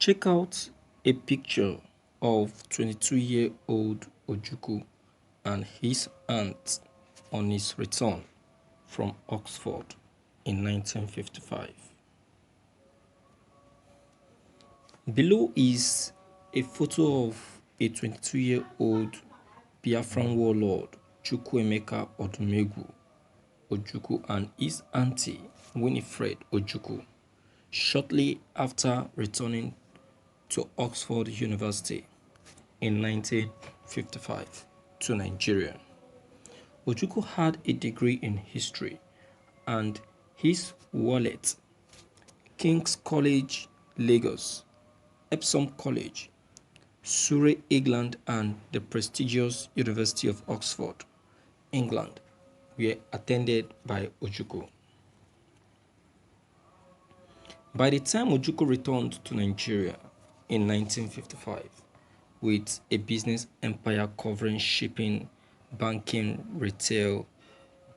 Check out a picture of 22-year-old Ojukwu and his aunt on his return from Oxford in 1955. Below is a photo of a 22-year-old Biafran warlord Chukwuemeka Odumegwu Ojukwu and his auntie Winifred Ojukwu shortly after returning to Oxford University in 1955 to Nigeria. Ojukwu had a degree in history and his wallet, King's College, Lagos, Epsom College, Surrey, England, and the prestigious University of Oxford, England, were attended by Ojukwu. By the time Ojukwu returned to Nigeria in 1955, with a business empire covering shipping, banking, retail,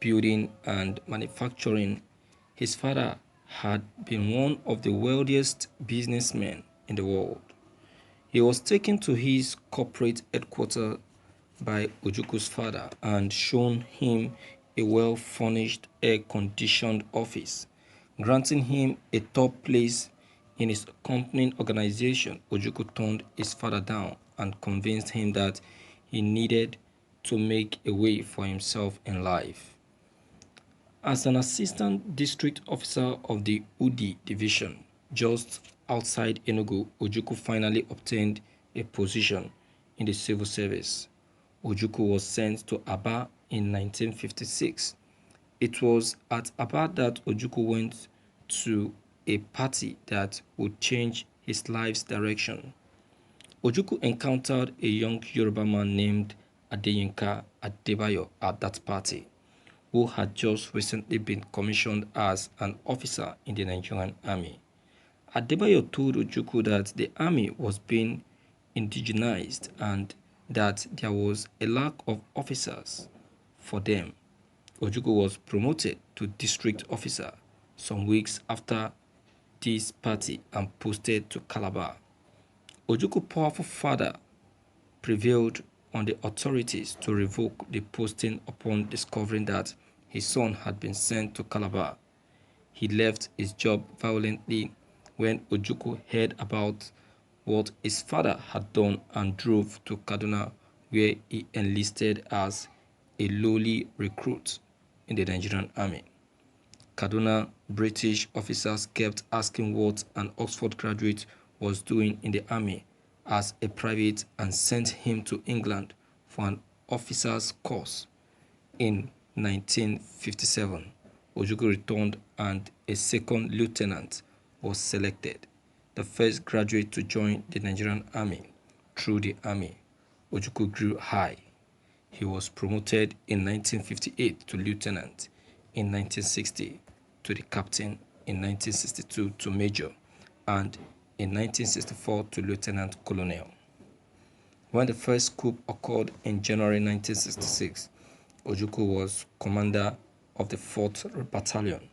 building, and manufacturing, his father had been one of the wealthiest businessmen in the world. He was taken to his corporate headquarters by Ojukwu's father and shown him a well-furnished, air-conditioned office, granting him a top place in his accompanying organization. Ojukwu turned his father down and convinced him that he needed to make a way for himself in life. As an assistant district officer of the Udi division, just outside Enugu, Ojukwu finally obtained a position in the civil service. Ojukwu was sent to Aba in 1956. It was at Aba that Ojukwu went to a party that would change his life's direction. Ojukwu encountered a young Yoruba man named Adeyinka Adebayo at that party, who had just recently been commissioned as an officer in the Nigerian army. Adebayo told Ojukwu that the army was being indigenized and that there was a lack of officers for them. Ojukwu was promoted to district officer some weeks after this party and posted to Calabar. Ojukwu's powerful father prevailed on the authorities to revoke the posting upon discovering that his son had been sent to Calabar. He left his job violently when Ojukwu heard about what his father had done and drove to Kaduna, where he enlisted as a lowly recruit in the Nigerian army. Kaduna British officers kept asking what an Oxford graduate was doing in the army as a private and sent him to England for an officer's course. In 1957, Ojukwu returned and a second lieutenant was selected, the first graduate to join the Nigerian army. Through the army, Ojukwu grew high. He was promoted in 1958 to lieutenant, in 1960 to the captain, in 1962 to major, and in 1964 to lieutenant colonel. When the first coup occurred in January 1966, Ojukwu was commander of the 4th Battalion.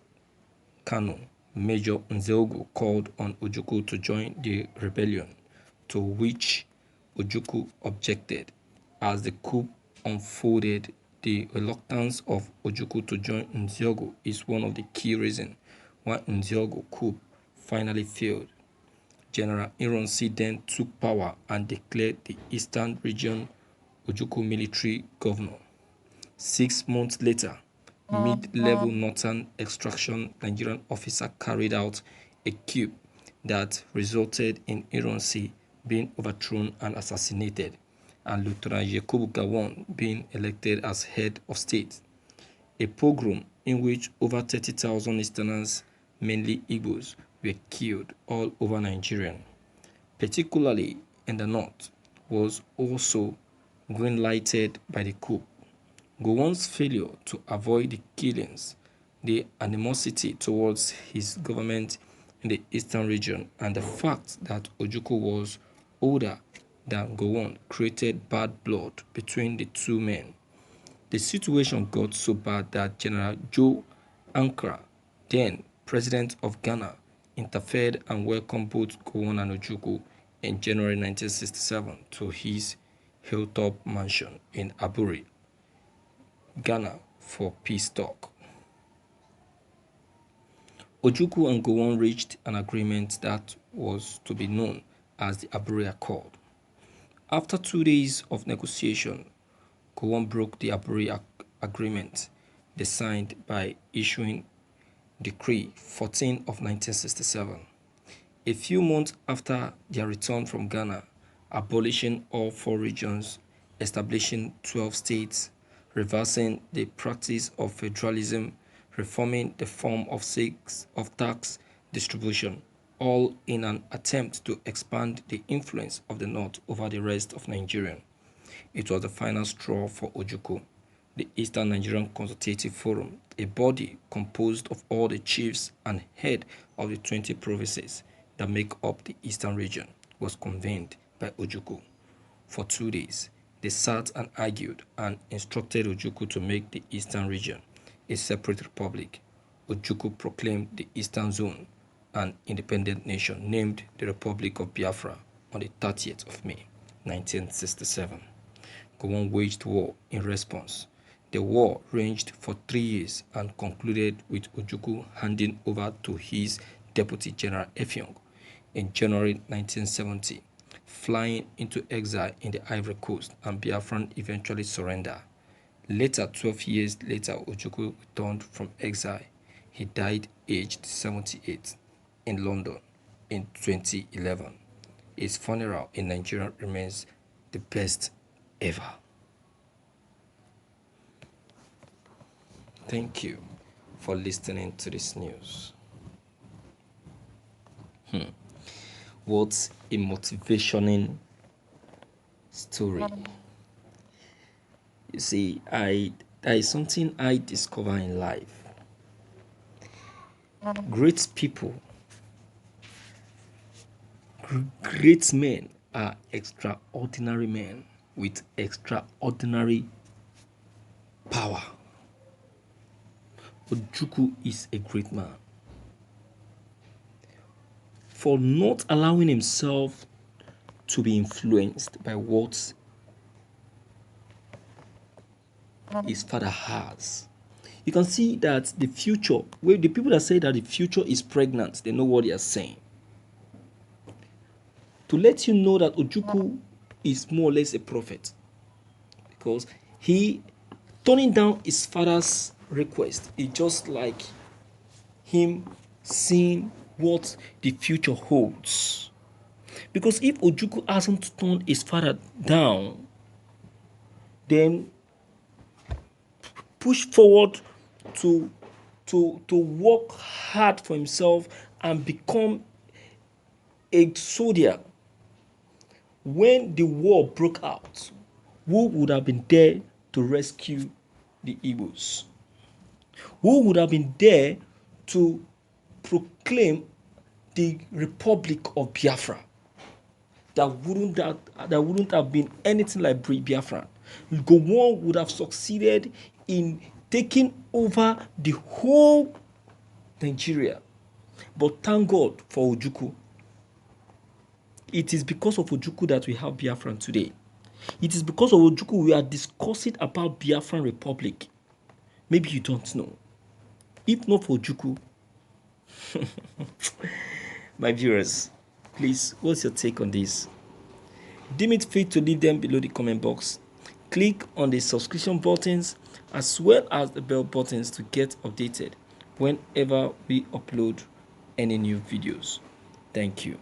Kano Major Nzeogu called on Ojukwu to join the rebellion, to which Ojukwu objected. As the coup unfolded, the reluctance of Ojukwu to join Nzeogu is one of the key reasons why Nzeogu coup finally failed. General Ironsi then took power and declared the Eastern Region Ojukwu military governor. 6 months later, mid-level Northern Extraction Nigerian officer carried out a coup that resulted in Ironsi being overthrown and assassinated, and Lieutenant Yakubu Gowon being elected as head of state. A pogrom in which over 30,000 Easterners, mainly Igbos, were killed all over Nigeria, particularly in the north, was also green-lighted by the coup. Gowon's failure to avoid the killings, the animosity towards his government in the eastern region, and the fact that Ojukwu was older than Gowon created bad blood between the two men. The situation got so bad that General Joe Ankara, then president of Ghana, interfered and welcomed both Gowon and Ojukwu in January 1967 to his hilltop mansion in Aburi, Ghana for peace talk. Ojukwu and Gowon reached an agreement that was to be known as the Aburi Accord. After 2 days of negotiation, Gowon broke the Aburi Agreement they signed by issuing Decree 14 of 1967. A few months after their return from Ghana, abolishing all 4 regions, establishing 12 states, reversing the practice of federalism, reforming the form of tax distribution, all in an attempt to expand the influence of the North over the rest of Nigeria. It was the final straw for Ojukwu. The Eastern Nigerian Consultative Forum, a body composed of all the chiefs and head of the 20 provinces that make up the Eastern region, was convened by Ojukwu. For 2 days, they sat and argued and instructed Ojukwu to make the Eastern region a separate republic. Ojukwu proclaimed the Eastern Zone an independent nation named the Republic of Biafra on the 30th of May, 1967. Gowon waged war in response. The war raged for 3 years and concluded with Ojukwu handing over to his Deputy General Effiong in January 1970, flying into exile in the Ivory Coast, and Biafran eventually surrendered. Later, 12 years later, Ojukwu returned from exile. He died aged 78 in London in 2011. His funeral in Nigeria remains the best ever. Thank you for listening to this news. What a motivating story. You see, there is something I discover in life. Great people, great men are extraordinary men with extraordinary power. Ojukwu is a great man for not allowing himself to be influenced by what his father has. You can see that the future, where the people that say that the future is pregnant, they know what they are saying. To let you know that Ojukwu is more or less a prophet, because he turning down his father's request is just like him seeing what the future holds. Because if Ojukwu hasn't turned his father down, then push forward to work hard for himself and become a soldier. When the war broke out, who would have been there to rescue the Igbos? Who would have been there to proclaim the Republic of Biafra? That wouldn't have been anything like Biafra. Gowon would have succeeded in taking over the whole Nigeria. But thank God for Ojukwu. It is because of Ojukwu that we have Biafran today. It is because of Ojukwu we are discussing about Biafran Republic. Maybe you don't know. If not for Ojukwu, my viewers, please, what's your take on this? Deem it free to leave them below the comment box. Click on the subscription buttons as well as the bell buttons to get updated whenever we upload any new videos. Thank you.